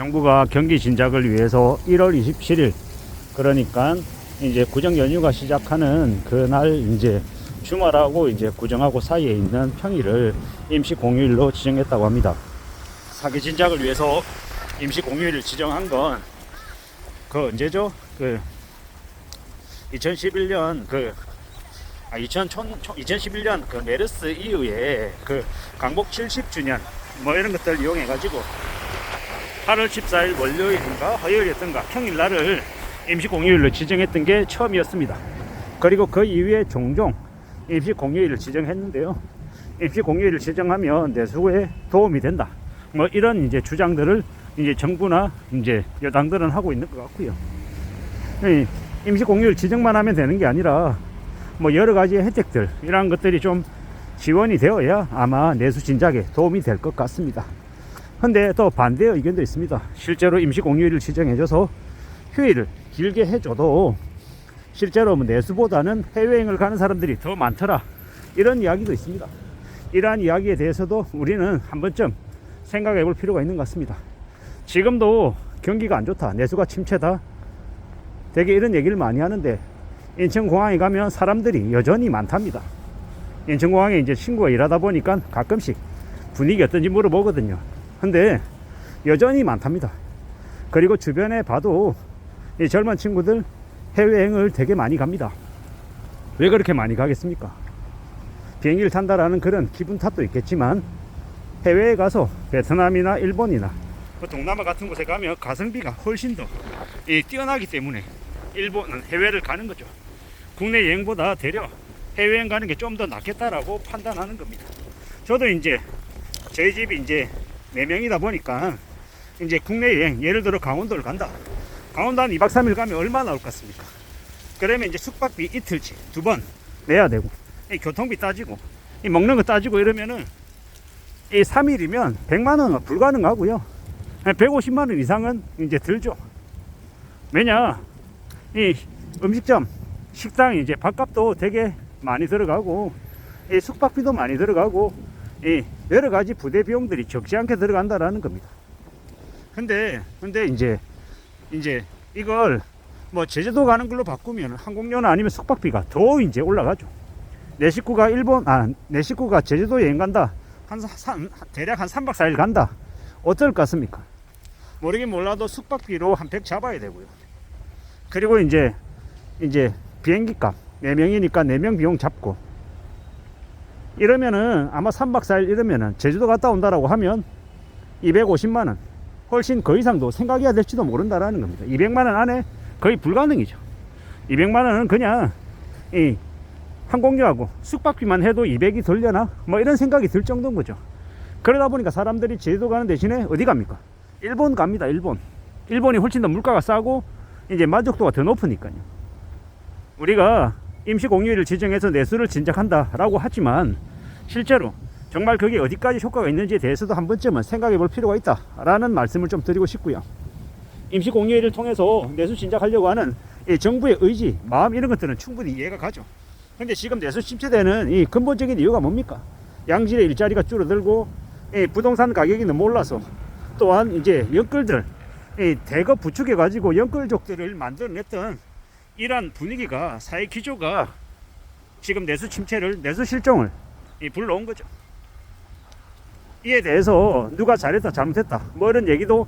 정부가 경기 진작을 위해서 1월 27일, 그러니까 이제 구정 연휴가 시작하는 그날 이제 주말하고 이제 구정하고 사이에 있는 평일을 임시 공휴일로 지정했다고 합니다. 사기 진작을 위해서 임시 공휴일을 지정한 건 그 언제죠? 2011년 2011년 그 메르스 이후에 그 강복 70주년 뭐 이런 것들 이용해 가지고 8월 14일 월요일인가 화요일이었던가 평일날을 임시 공휴일로 지정했던 게 처음이었습니다. 그리고 그 이후에 종종 임시 공휴일을 지정했는데요. 임시 공휴일을 지정하면 내수에 도움이 된다. 뭐 이런 이제 주장들을 이제 정부나 이제 여당들은 하고 있는 것 같고요. 임시 공휴일 지정만 하면 되는 게 아니라 뭐 여러 가지 혜택들 이런 것들이 좀 지원이 되어야 아마 내수 진작에 도움이 될 것 같습니다. 근데 또 반대의 의견도 있습니다. 실제로 임시 공휴일을 지정해줘서 휴일을 길게 해줘도 실제로 뭐 내수보다는 해외여행을 가는 사람들이 더 많더라, 이런 이야기도 있습니다. 이러한 이야기에 대해서도 우리는 한 번쯤 생각해 볼 필요가 있는 것 같습니다. 지금도 경기가 안 좋다, 내수가 침체다, 되게 이런 얘기를 많이 하는데 인천공항에 가면 사람들이 여전히 많답니다. 인천공항에 이제 친구가 일하다 보니까 가끔씩 분위기 어떤지 물어보거든요. 근데 여전히 많답니다. 그리고 주변에 봐도 이 젊은 친구들 해외여행을 되게 많이 갑니다. 왜 그렇게 많이 가겠습니까? 비행기를 탄다라는 그런 기분 탓도 있겠지만 해외에 가서 베트남이나 일본이나 동남아 같은 곳에 가면 가성비가 훨씬 더 뛰어나기 때문에 일본은 해외를 가는 거죠. 국내 여행보다 되려 해외여행 가는 게 좀 더 낫겠다라고 판단하는 겁니다. 저도 이제 저희 집이 이제 4명이다 보니까 이제 국내 여행, 예를 들어 강원도를 간다. 강원도 한 2박 3일 가면 얼마 나올 것 같습니까? 그러면 이제 숙박비 이틀치 2번 내야 되고, 이 교통비 따지고, 이 먹는 거 따지고 이러면은 이 3일이면 100만원 불가능하고요. 150만원 이상은 이제 들죠. 왜냐, 이 음식점, 식당 이제 밥값도 되게 많이 들어가고, 이 숙박비도 많이 들어가고, 이 여러 가지 부대 비용들이 적지 않게 들어간다라는 겁니다. 근데 이제 이걸 뭐 제주도 가는 걸로 바꾸면 항공료나 아니면 숙박비가 더 이제 올라가죠. 내 식구가 제주도 여행 간다. 대략 한 3박 4일 간다. 어떨 것 같습니까? 모르긴 몰라도 숙박비로 한 100 잡아야 되고요. 그리고 이제 비행기 값 4명이니까 4명 비용 잡고 이러면은 아마 3박 4일 이러면은 제주도 갔다 온다라고 하면 250만원, 훨씬 그 이상도 생각해야 될지도 모른다라는 겁니다. 200만원 안에 거의 불가능이죠. 200만원은 그냥 이 항공료하고 숙박비만 해도 200이 들려나? 뭐 이런 생각이 들 정도인 거죠. 그러다 보니까 사람들이 제주도 가는 대신에 어디 갑니까? 일본 갑니다. 일본이 훨씬 더 물가가 싸고 이제 만족도가 더 높으니까요. 우리가 임시 공휴일을 지정해서 내수를 진작한다 라고 하지만 실제로 정말 그게 어디까지 효과가 있는지에 대해서도 한 번쯤은 생각해 볼 필요가 있다 라는 말씀을 좀 드리고 싶고요. 임시 공휴일을 통해서 내수 진작하려고 하는 이 정부의 의지, 마음 이런 것들은 충분히 이해가 가죠. 근데 지금 내수 침체되는 이 근본적인 이유가 뭡니까? 양질의 일자리가 줄어들고 이 부동산 가격이 너무 올라서, 또한 이제 연끌들 대거 부추겨 가지고 연끌족들을 만들어냈던 이러한 분위기가, 사회 기조가 지금 내수 침체를, 내수 실종을 불러온 거죠. 이에 대해서 누가 잘했다 잘못했다 뭐 이런 얘기도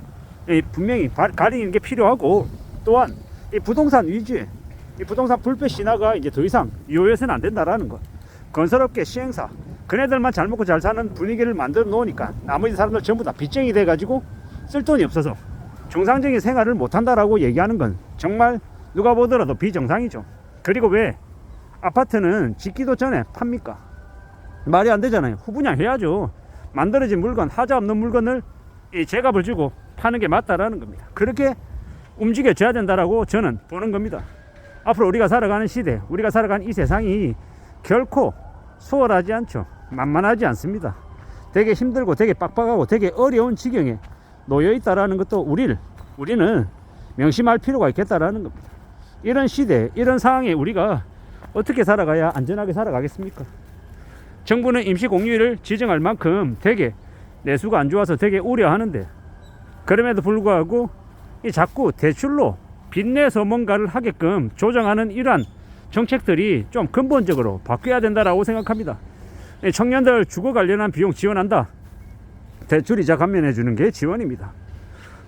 분명히 가리는 게 필요하고, 또한 이 부동산 위주의 이 부동산 불패 신화가 이제 더 이상 유효해서는 안 된다라는 것. 건설업계, 시행사, 그네들만 잘 먹고 잘 사는 분위기를 만들어 놓으니까 나머지 사람들 전부 다 빚쟁이 돼 가지고 쓸 돈이 없어서 정상적인 생활을 못 한다라고 얘기하는 건 정말 누가 보더라도 비정상이죠. 그리고 왜 아파트는 짓기도 전에 팝니까? 말이 안 되잖아요. 후분양 해야죠. 만들어진 물건, 하자 없는 물건을 이 제값을 주고 파는 게 맞다라는 겁니다. 그렇게 움직여져야 된다라고 저는 보는 겁니다. 앞으로 우리가 살아가는 시대, 우리가 살아가는 이 세상이 결코 수월하지 않죠. 만만하지 않습니다. 되게 힘들고 되게 빡빡하고 되게 어려운 지경에 놓여 있다라는 것도 우리는 명심할 필요가 있겠다라는 겁니다. 이런 시대, 이런 상황에 우리가 어떻게 살아가야 안전하게 살아가겠습니까? 정부는 임시 공휴일을 지정할 만큼 되게 내수가 안 좋아서 되게 우려하는데 그럼에도 불구하고 이 자꾸 대출로 빚내서 뭔가를 하게끔 조정하는 이러한 정책들이 좀 근본적으로 바뀌어야 된다라고 생각합니다. 청년들 주거 관련한 비용 지원한다. 대출이자 감면해 주는 게 지원입니다.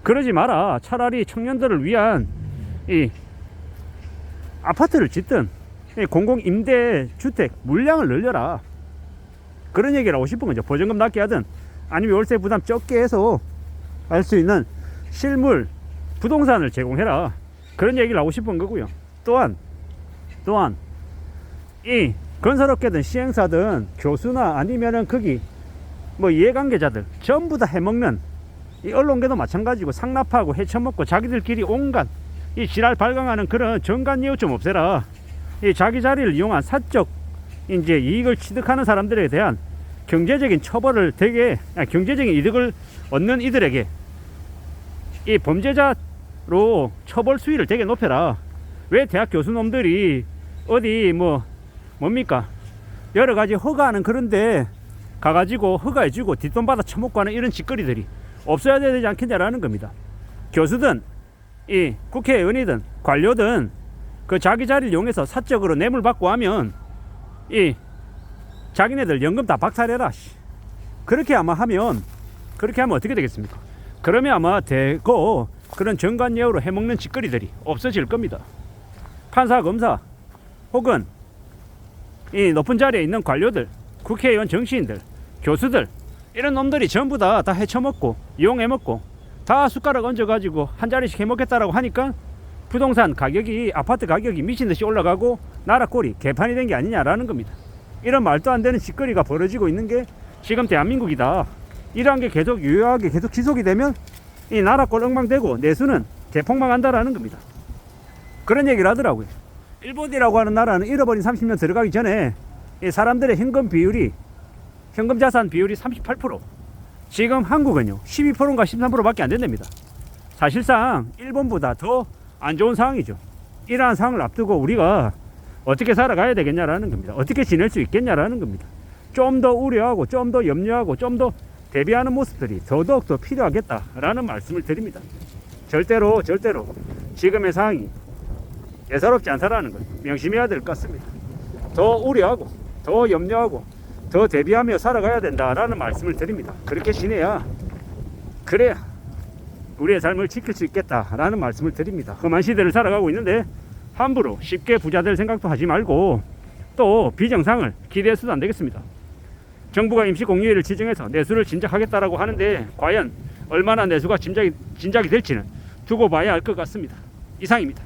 그러지 마라. 차라리 청년들을 위한 이 아파트를 짓든 공공임대주택 물량을 늘려라. 그런 얘기를 하고 싶은 거죠. 보증금 낮게 하든 아니면 월세 부담 적게 해서 할 수 있는 실물 부동산을 제공해라. 그런 얘기를 하고 싶은 거고요. 또한 이 건설업계든 시행사든 교수나 아니면은 거기 뭐 이해관계자들 전부 다 해먹는 이 언론계도 마찬가지고 상납하고 헤쳐먹고 자기들끼리 온갖 이 지랄 발광하는 그런 정관예우 좀 없애라. 이 자기 자리를 이용한 사적 이제 이익을 취득하는 사람들에 대한 경제적인 처벌을 경제적인 이득을 얻는 이들에게 이 범죄자로 처벌 수위를 되게 높여라. 왜 대학 교수놈들이 어디 뭡니까 여러 가지 허가하는 그런데 가가지고 허가해주고 뒷돈 받아 처먹고 하는 이런 짓거리들이 없어야 되지 않겠냐라는 겁니다. 교수든 이 국회의원이든 관료든 그 자기 자리를 이용해서 사적으로 뇌물 받고 하면 이 자기네들 연금 다 박탈해라. 그렇게 하면 어떻게 되겠습니까? 그러면 아마 되고 그런 정관예우로 해먹는 짓거리들이 없어질 겁니다. 판사, 검사 혹은 이 높은 자리에 있는 관료들, 국회의원, 정치인들, 교수들 이런 놈들이 전부 다 헤쳐먹고 이용해먹고 다 숟가락 얹어가지고 한 자리씩 해먹겠다라고 하니까 부동산 가격이 아파트 가격이 미친듯이 올라가고 나라 꼴이 개판이 된 게 아니냐라는 겁니다. 이런 말도 안 되는 짓거리가 벌어지고 있는 게 지금 대한민국이다. 이러한 게 계속 유효하게 계속 지속이 되면 이 나라 꼴 엉망되고 내수는 대폭망한다라는 겁니다. 그런 얘기를 하더라고요. 일본이라고 하는 나라는 잃어버린 30년 들어가기 전에 이 사람들의 현금 자산 비율이 38%, 지금 한국은요 12%인가 13%밖에 안 된답니다. 사실상 일본보다 더 안 좋은 상황이죠. 이러한 상황을 앞두고 우리가 어떻게 살아가야 되겠냐라는 겁니다. 어떻게 지낼 수 있겠냐라는 겁니다. 좀 더 우려하고 좀 더 염려하고 좀 더 대비하는 모습들이 더더욱 필요하겠다라는 말씀을 드립니다. 절대로 지금의 상황이 예사롭지 않다라는 걸 명심해야 될 것 같습니다. 더 우려하고 더 염려하고 더 대비하며 살아가야 된다라는 말씀을 드립니다. 그렇게 지내야 그래야 우리의 삶을 지킬 수 있겠다라는 말씀을 드립니다. 험한 시대를 살아가고 있는데 함부로 쉽게 부자 될 생각도 하지 말고 또 비정상을 기대해서도 안 되겠습니다. 정부가 임시공휴일을 지정해서 내수를 진작하겠다라고 하는데 과연 얼마나 내수가 진작이 될지는 두고 봐야 할 것 같습니다. 이상입니다.